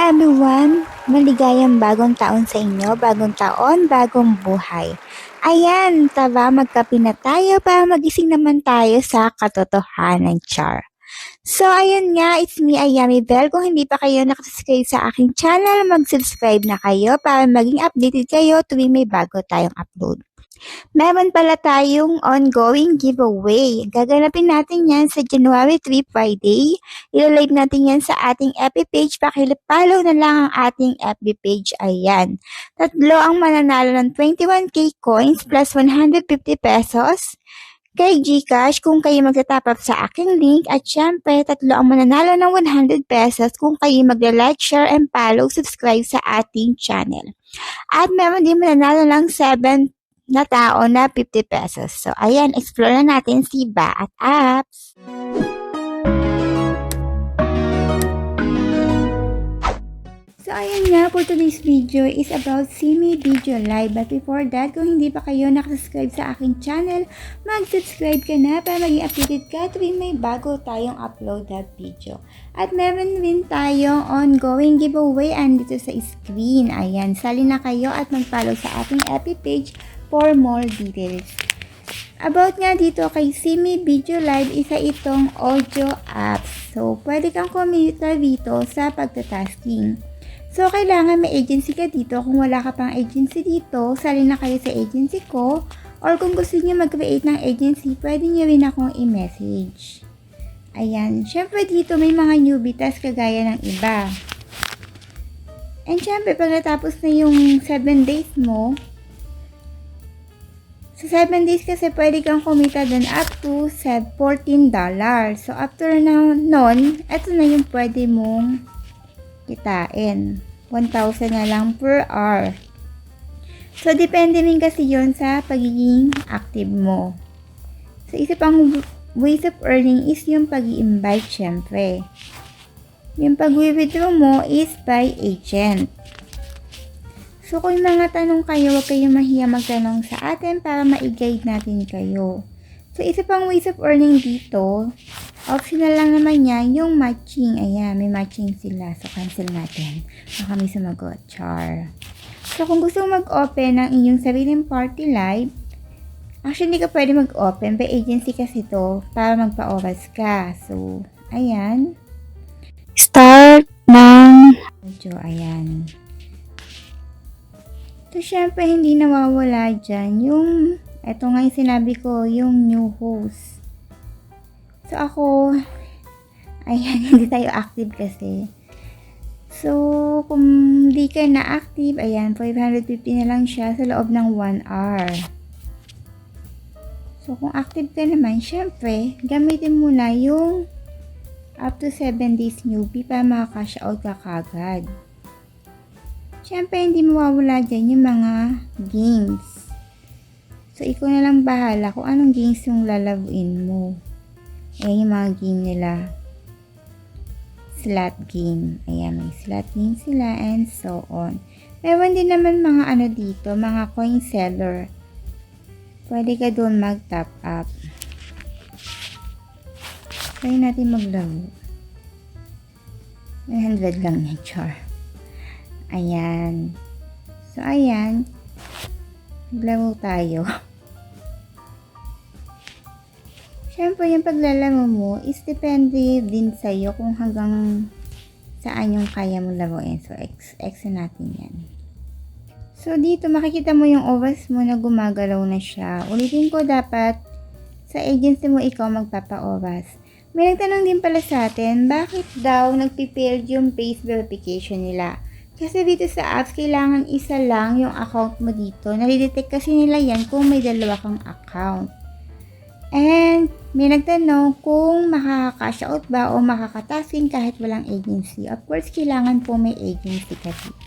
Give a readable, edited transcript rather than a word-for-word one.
everyone! Maligayang bagong taon sa inyo, bagong taon, bagong buhay. Ayan, tara magkape na tayo para magising naman tayo sa katotohanan, char. So, ayun nga, it's me, Ayami Bell. Kung hindi pa kayo nakasubscribe sa aking channel, mag-subscribe na kayo para maging updated kayo tuwing may bago tayong upload. Meron pala tayong ongoing giveaway. Gaganapin natin yan sa January 3 Friday. Ilalive natin yan sa ating FB page. Pakipollow na lang ang ating FB page. Ayan. Tatlo ang mananalo ng 21k coins plus 150 pesos kay GCash kung kayo magtatap up sa aking link. At syempre, tatlo ang mananalo ng 100 pesos kung kayo magla-like, share, and follow, subscribe sa ating channel. At meron din mananalo ng 7 na tao na 50 pesos. So, ayan, explore na natin si Ba at Apps. So, ayan nga, for today's video is about Simi Video Live. But before that, kung hindi pa kayo nakasubscribe sa aking channel, mag-subscribe ka na para maging updated ka tuwing may bago tayong upload na video. At meron din tayong ongoing giveaway andito sa screen. Ayan, sali na kayo at mag-follow sa ating FB page for more details. About nga dito kay Simi Video Live, isa itong audio apps. So, pwede kang kumita dito sa pagtatasking. So, kailangan may agency ka dito. Kung wala ka pang agency dito, sali na kayo sa agency ko. Or kung gusto niyo mag-create ng agency, pwede niyo rin akong i-message. Ayan. Syempre dito may mga newbie tas kagaya ng iba. And syempre, pag natapos na yung 7 days mo, sa 7 days kasi pwede kang kumita dun up to $14. So, after na nun, eto na yung pwede mong kitain. 1,000 na lang per hour. So, depende rin kasi yon sa pagiging active mo. So, isa pang ways of earning is yung pag-i-invite syempre. Yung pag-withdraw mo is by agent. So, kung mga tanong kayo, huwag kayong mahiya magtanong sa atin para ma-guide natin kayo. So, isa pang ways of earning dito, optional lang naman yan, yung matching. Ayan, may matching sila. So, cancel natin. Baka may sumagot. Char. So, kung gusto mo mag-open ng inyong sariling party live, actually, hindi ka pwede mag-open. By agency kasi to para magpa-oras ka. So, ayan. Start ng audio. Ayan. So, syempre, hindi nawawala dyan yung, eto nga yung sinabi ko, yung new host. So, ako, ayan, hindi tayo active kasi. So, kung hindi ka na-active, ayan, 550 na lang siya sa loob ng 1 hour. So, kung active ka naman, syempre, gamitin mo na yung up to 7 days newbie para makaka-cash out ka kagad. Siyempre, hindi mawawala dyan yung mga games. So, ikaw na lang bahala kung anong games yung lalabuin mo. Ayan yung mga game nila. Slot game. Ayan, may slot game sila and so on. Meron din naman mga ano dito, mga coin seller. Pwede ka doon mag-top up. Try natin maglaro. 100 lang yan, char. Ayan. So, ayan. Maglaro tayo. Siyempre, yung paglalaro mo is depende din sa'yo kung hanggang saan yung kaya mo laruin. So, X natin yan. So, dito makikita mo yung oras mo na gumagalaw na siya. Ulitin ko, dapat sa agency mo ikaw magpapa-oras. May nagtanong din pala sa atin, bakit daw nagpipailed yung face verification nila? Kasi dito sa apps, kailangan isa lang yung account mo dito. Nalidetect kasi nila yan kung may dalawa kang account. And may nagtanong kung makaka-cash out ba o makaka-tasking kahit walang agency. Of course, kailangan po may agency ka dito.